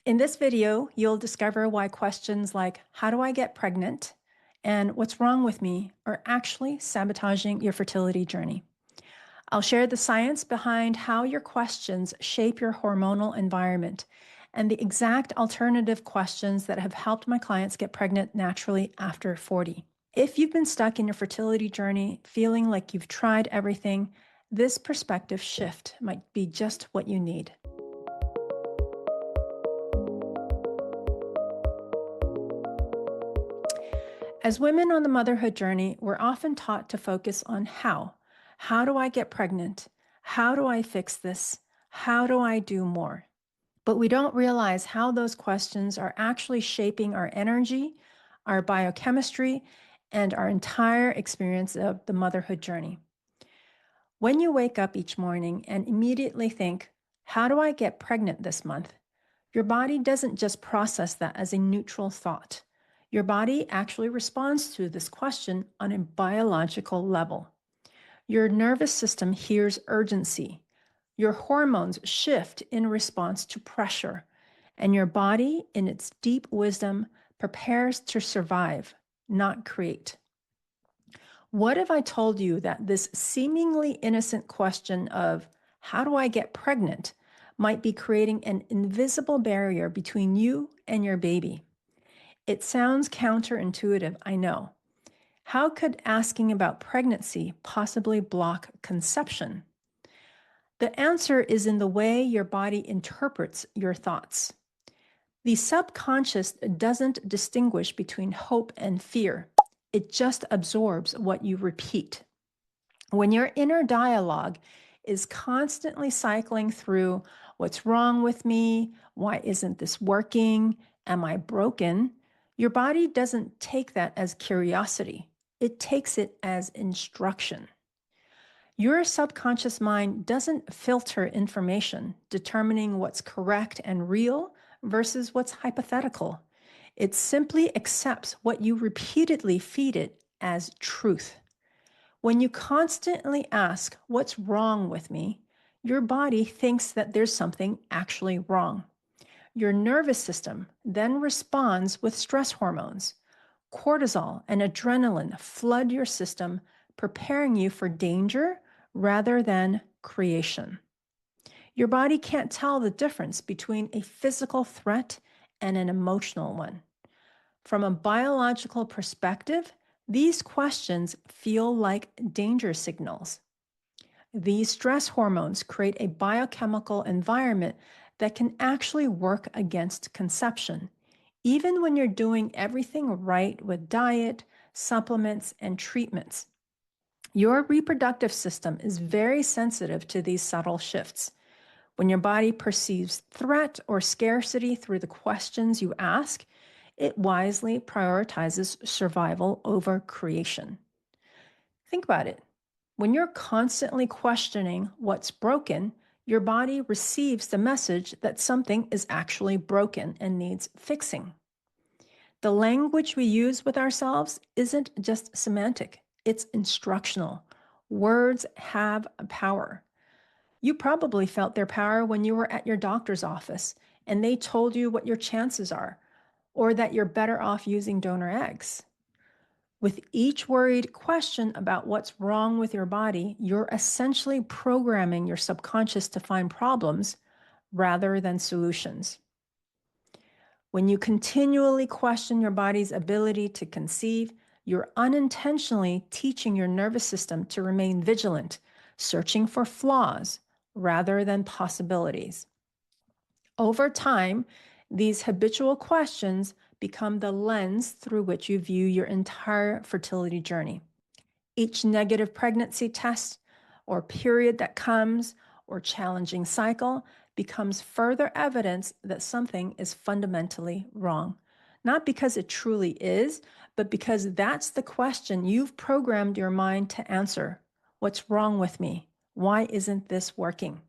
In this video, you'll discover why questions like, how do I get pregnant? And what's wrong with me are actually sabotaging your fertility journey. I'll share the science behind how your questions shape your hormonal environment and the exact alternative questions that have helped my clients get pregnant naturally after 40. If you've been stuck in your fertility journey, feeling like you've tried everything, this perspective shift might be just what you need. As women on the motherhood journey, we're often taught to focus on how. How do I get pregnant? How do I fix this? How do I do more? But we don't realize how those questions are actually shaping our energy, our biochemistry, and our entire experience of the motherhood journey. When you wake up each morning and immediately think, how do I get pregnant this month? Your body doesn't just process that as a neutral thought. Your body actually responds to this question on a biological level. Your nervous system hears urgency. Your hormones shift in response to pressure. And your body, in its deep wisdom, prepares to survive, not create. What if I told you that this seemingly innocent question of, how do I get pregnant, might be creating an invisible barrier between you and your baby? It sounds counterintuitive, I know. How could asking about pregnancy possibly block conception? The answer is in the way your body interprets your thoughts. The subconscious doesn't distinguish between hope and fear. It just absorbs what you repeat. When your inner dialogue is constantly cycling through what's wrong with me, why isn't this working, am I broken, your body doesn't take that as curiosity. It takes it as instruction. Your subconscious mind doesn't filter information, determining what's correct and real versus what's hypothetical. It simply accepts what you repeatedly feed it as truth. When you constantly ask, what's wrong with me? Your body thinks that there's something actually wrong. Your nervous system then responds with stress hormones. Cortisol and adrenaline flood your system, preparing you for danger rather than creation. Your body can't tell the difference between a physical threat and an emotional one. From a biological perspective, these questions feel like danger signals. These stress hormones create a biochemical environment that can actually work against conception, even when you're doing everything right with diet, supplements, and treatments. Your reproductive system is very sensitive to these subtle shifts. When your body perceives threat or scarcity through the questions you ask, it wisely prioritizes survival over creation. Think about it. When you're constantly questioning what's broken, your body receives the message that something is actually broken and needs fixing. The language we use with ourselves isn't just semantic, it's instructional. Words have power. You probably felt their power when you were at your doctor's office and they told you what your chances are, or that you're better off using donor eggs. With each worried question about what's wrong with your body, you're essentially programming your subconscious to find problems rather than solutions. When you continually question your body's ability to conceive, you're unintentionally teaching your nervous system to remain vigilant, searching for flaws rather than possibilities. Over time, these habitual questions become the lens through which you view your entire fertility journey. Each negative pregnancy test or period that comes or challenging cycle becomes further evidence that something is fundamentally wrong. Not because it truly is, but because that's the question you've programmed your mind to answer. What's wrong with me? Why isn't this working?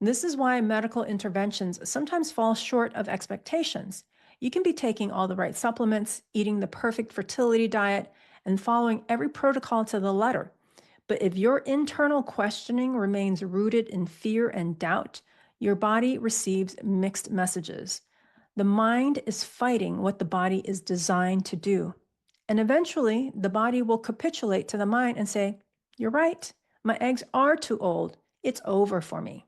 This is why medical interventions sometimes fall short of expectations. You can be taking all the right supplements, eating the perfect fertility diet, and following every protocol to the letter. But if your internal questioning remains rooted in fear and doubt, your body receives mixed messages. The mind is fighting what the body is designed to do. And eventually, the body will capitulate to the mind and say, "You're right, my eggs are too old. It's over for me."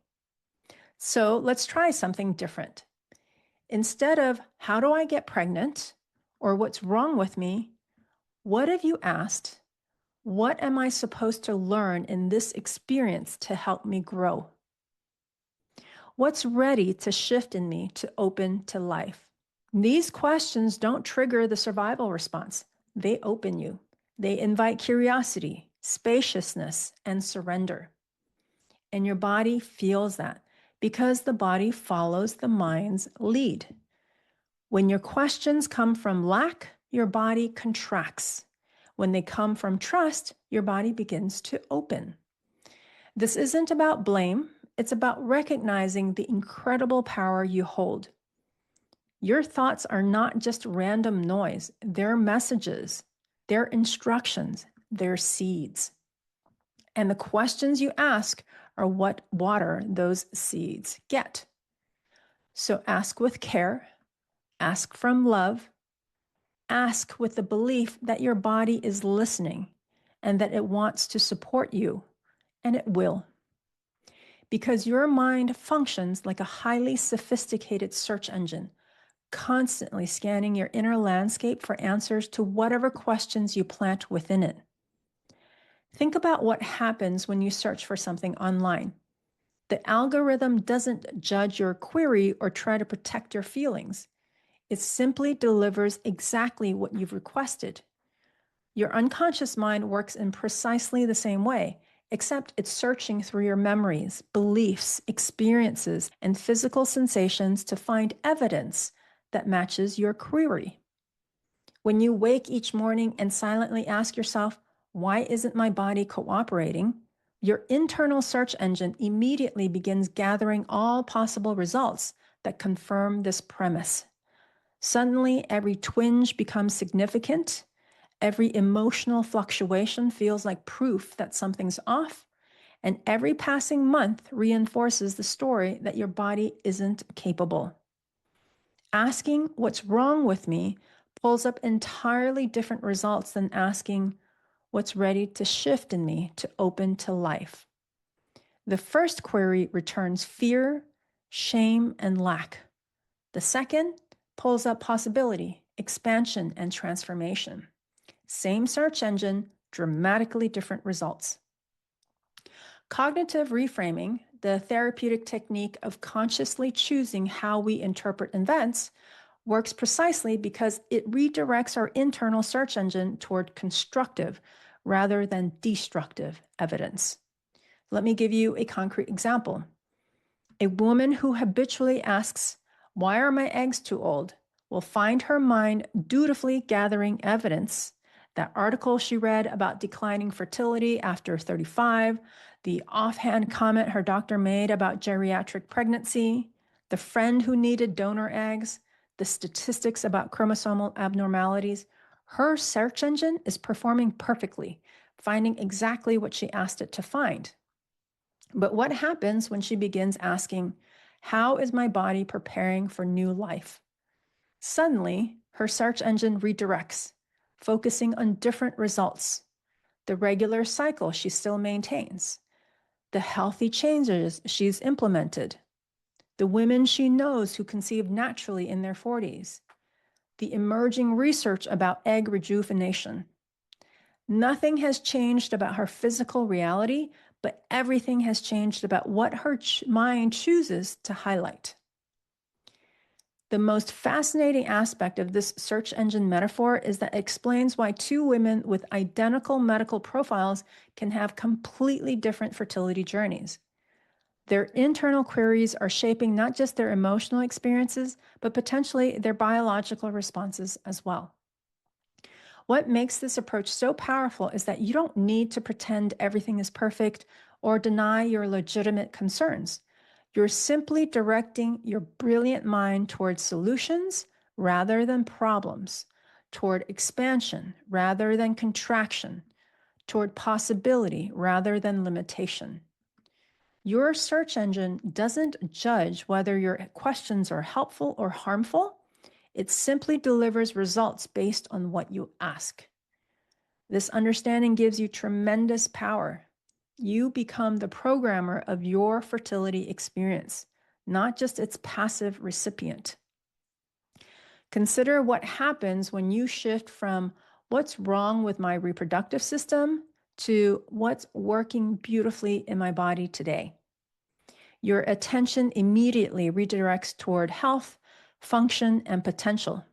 So let's try something different. Instead of, "How do I get pregnant?" or "What's wrong with me?" what have you asked? What am I supposed to learn in this experience to help me grow? What's ready to shift in me to open to life? These questions don't trigger the survival response. They open you. They invite curiosity, spaciousness, and surrender. And your body feels that because the body follows the mind's lead. When your questions come from lack, your body contracts. When they come from trust, your body begins to open. This isn't about blame. It's about recognizing the incredible power you hold. Your thoughts are not just random noise. They're messages, they're instructions, they're seeds. And the questions you ask are what water those seeds get. So ask with care, ask from love, ask with the belief that your body is listening and that it wants to support you, and it will. Because your mind functions like a highly sophisticated search engine, constantly scanning your inner landscape for answers to whatever questions you plant within it. Think about what happens when you search for something online. The algorithm doesn't judge your query or try to protect your feelings. It simply delivers exactly what you've requested. Your unconscious mind works in precisely the same way, except it's searching through your memories, beliefs, experiences, and physical sensations to find evidence that matches your query. When you wake each morning and silently ask yourself, "Why isn't my body cooperating?" your internal search engine immediately begins gathering all possible results that confirm this premise. Suddenly, every twinge becomes significant. Every emotional fluctuation feels like proof that something's off. And every passing month reinforces the story that your body isn't capable. Asking "What's wrong with me?" pulls up entirely different results than asking "What's ready to shift in me to open to life?" The first query returns fear, shame, and lack. The second pulls up possibility, expansion, and transformation. Same search engine, dramatically different results. Cognitive reframing, the therapeutic technique of consciously choosing how we interpret events, works precisely because it redirects our internal search engine toward constructive rather than destructive evidence. Let me give you a concrete example. A woman who habitually asks, "Why are my eggs too old?" will find her mind dutifully gathering evidence. That article she read about declining fertility after 35, the offhand comment her doctor made about geriatric pregnancy, the friend who needed donor eggs, the statistics about chromosomal abnormalities. Her search engine is performing perfectly, finding exactly what she asked it to find. But what happens when she begins asking, "How is my body preparing for new life?" Suddenly, her search engine redirects, focusing on different results. The regular cycle she still maintains, the healthy changes she's implemented, the women she knows who conceived naturally in their 40s, the emerging research about egg rejuvenation. Nothing has changed about her physical reality, but everything has changed about what her mind chooses to highlight. The most fascinating aspect of this search engine metaphor is that it explains why two women with identical medical profiles can have completely different fertility journeys. Their internal queries are shaping not just their emotional experiences, but potentially their biological responses as well. What makes this approach so powerful is that you don't need to pretend everything is perfect or deny your legitimate concerns. You're simply directing your brilliant mind towards solutions rather than problems, toward expansion rather than contraction, toward possibility rather than limitation. Your search engine doesn't judge whether your questions are helpful or harmful. It simply delivers results based on what you ask. This understanding gives you tremendous power. You become the programmer of your fertility experience, not just its passive recipient. Consider what happens when you shift from what's wrong with my reproductive system to what's working beautifully in my body today. Your attention immediately redirects toward health, function, and potential.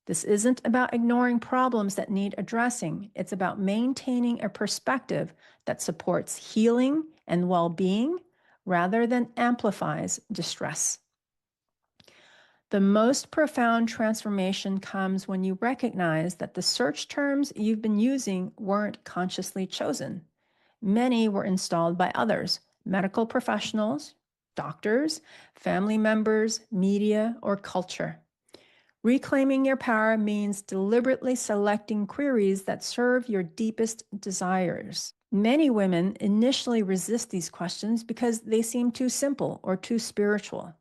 This isn't about ignoring problems that need addressing. It's about maintaining a perspective that supports healing and well-being rather than amplifies distress. The most profound transformation comes when you recognize that the search terms you've been using weren't consciously chosen. Many were installed by others, medical professionals, doctors, family members, media, or culture. Reclaiming your power means deliberately selecting queries that serve your deepest desires. Many women initially resist these questions because they seem too simple or too spiritual.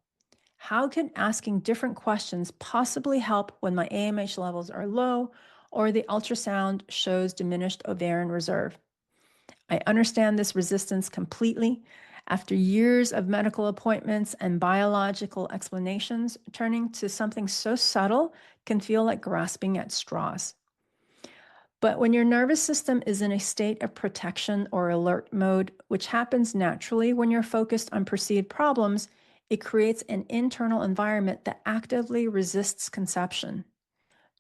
How can asking different questions possibly help when my AMH levels are low or the ultrasound shows diminished ovarian reserve? I understand this resistance completely. After years of medical appointments and biological explanations, turning to something so subtle can feel like grasping at straws. But when your nervous system is in a state of protection or alert mode, which happens naturally when you're focused on perceived problems, it creates an internal environment that actively resists conception.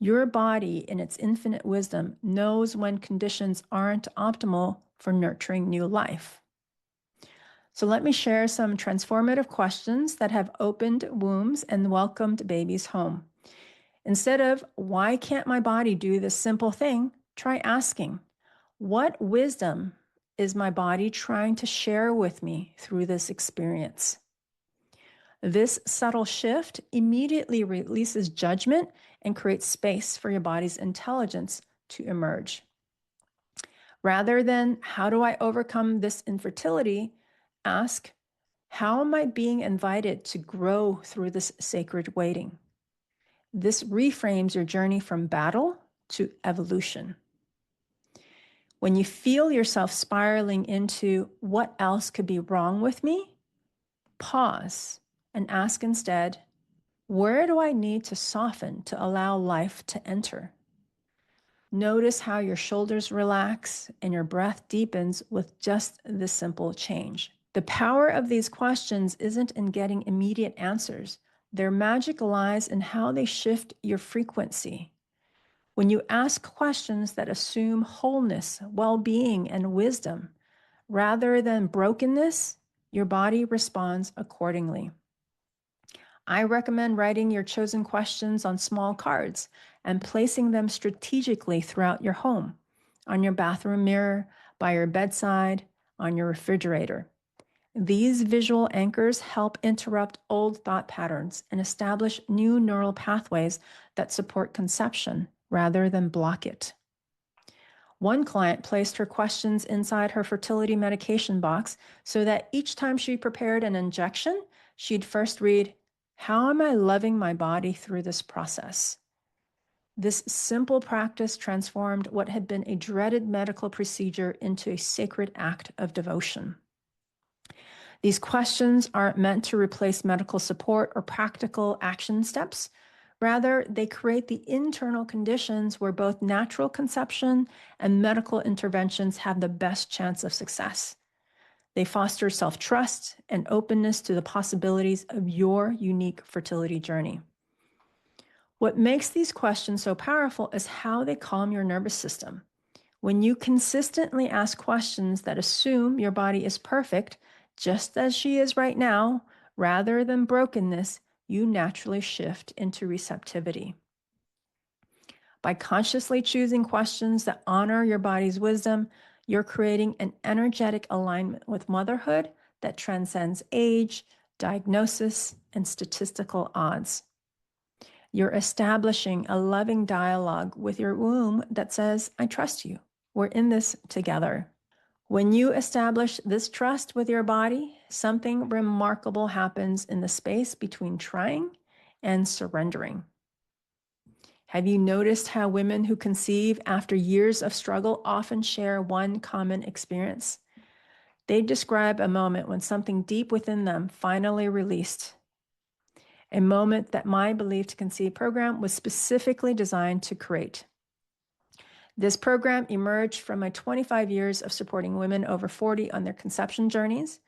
Your body, in its infinite wisdom, knows when conditions aren't optimal for nurturing new life. So let me share some transformative questions that have opened wombs and welcomed babies home. Instead of, why can't my body do this simple thing? Try asking, what wisdom is my body trying to share with me through this experience? This subtle shift immediately releases judgment and creates space for your body's intelligence to emerge. Rather than, how do I overcome this infertility? Ask, how am I being invited to grow through this sacred waiting? This reframes your journey from battle to evolution. When you feel yourself spiraling into what else could be wrong with me, pause and ask instead, where do I need to soften to allow life to enter? Notice how your shoulders relax and your breath deepens with just this simple change. The power of these questions isn't in getting immediate answers. Their magic lies in how they shift your frequency. When you ask questions that assume wholeness, well-being, and wisdom, rather than brokenness, your body responds accordingly. I recommend writing your chosen questions on small cards and placing them strategically throughout your home, on your bathroom mirror, by your bedside, on your refrigerator. These visual anchors help interrupt old thought patterns and establish new neural pathways that support conception rather than block it. One client placed her questions inside her fertility medication box so that each time she prepared an injection, she'd first read, how am I loving my body through this process? This simple practice transformed what had been a dreaded medical procedure into a sacred act of devotion. These questions aren't meant to replace medical support or practical action steps. Rather, they create the internal conditions where both natural conception and medical interventions have the best chance of success. They foster self-trust and openness to the possibilities of your unique fertility journey. What makes these questions so powerful is how they calm your nervous system. When you consistently ask questions that assume your body is perfect, just as she is right now, rather than brokenness, you naturally shift into receptivity. By consciously choosing questions that honor your body's wisdom, you're creating an energetic alignment with motherhood that transcends age, diagnosis, and statistical odds. You're establishing a loving dialogue with your womb that says, I trust you. We're in this together. When you establish this trust with your body, something remarkable happens in the space between trying and surrendering. Have you noticed how women who conceive after years of struggle often share one common experience? They describe a moment when something deep within them finally released. A moment that my Believe to Conceive program was specifically designed to create. This program emerged from my 25 years of supporting women over 40 on their conception journeys.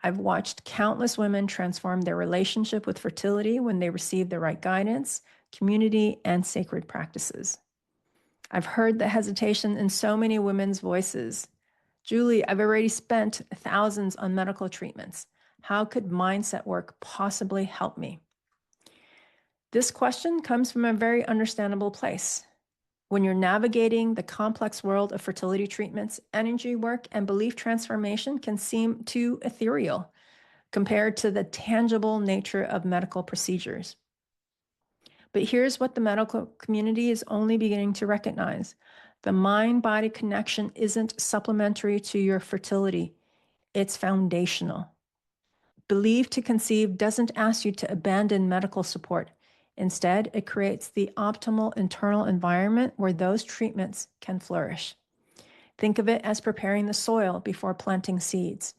I've watched countless women transform their relationship with fertility when they received the right guidance, community, and sacred practices. I've heard the hesitation in so many women's voices. Julie, I've already spent thousands on medical treatments. How could mindset work possibly help me? This question comes from a very understandable place. When you're navigating the complex world of fertility treatments, energy work and belief transformation can seem too ethereal compared to the tangible nature of medical procedures. But here's what the medical community is only beginning to recognize. The mind-body connection isn't supplementary to your fertility. It's foundational. Believe to Conceive doesn't ask you to abandon medical support. Instead, it creates the optimal internal environment where those treatments can flourish. Think of it as preparing the soil before planting seeds.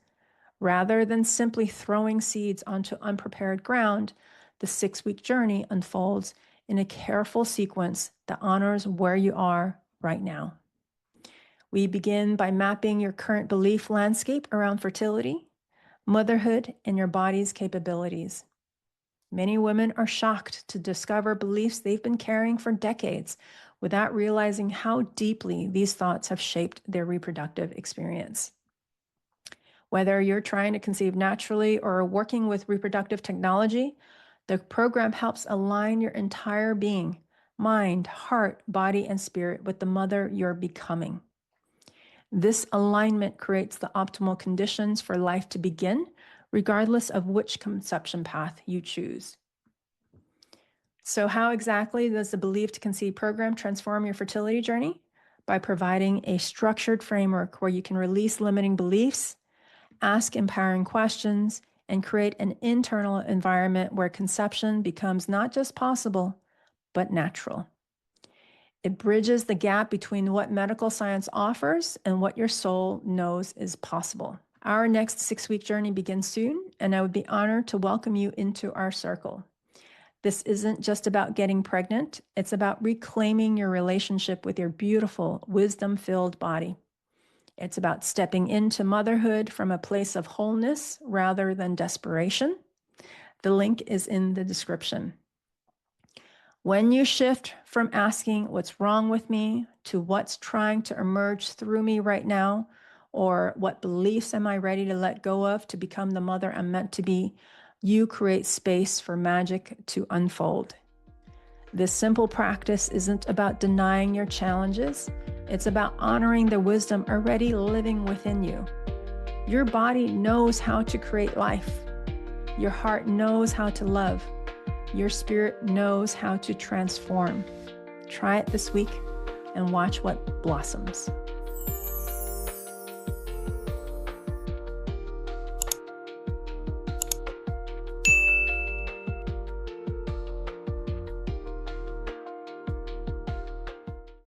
Rather than simply throwing seeds onto unprepared ground, the 6-week journey unfolds in a careful sequence that honors where you are right now. We begin by mapping your current belief landscape around fertility, motherhood, and your body's capabilities. Many women are shocked to discover beliefs they've been carrying for decades without realizing how deeply these thoughts have shaped their reproductive experience. Whether you're trying to conceive naturally or working with reproductive technology, the program helps align your entire being, mind, heart, body, and spirit with the mother you're becoming. This alignment creates the optimal conditions for life to begin, regardless of which conception path you choose. So how exactly does the Believe to Conceive program transform your fertility journey? By providing a structured framework where you can release limiting beliefs, ask empowering questions, and create an internal environment where conception becomes not just possible, but natural. It bridges the gap between what medical science offers and what your soul knows is possible. Our next 6-week journey begins soon, and I would be honored to welcome you into our circle. This isn't just about getting pregnant, it's about reclaiming your relationship with your beautiful, wisdom-filled body. It's about stepping into motherhood from a place of wholeness rather than desperation. The link is in the description. When you shift from asking what's wrong with me to what's trying to emerge through me right now, or what beliefs am I ready to let go of to become the mother I'm meant to be, you create space for magic to unfold. This simple practice isn't about denying your challenges. It's about honoring the wisdom already living within you. Your body knows how to create life. Your heart knows how to love. Your spirit knows how to transform. Try it this week and watch what blossoms.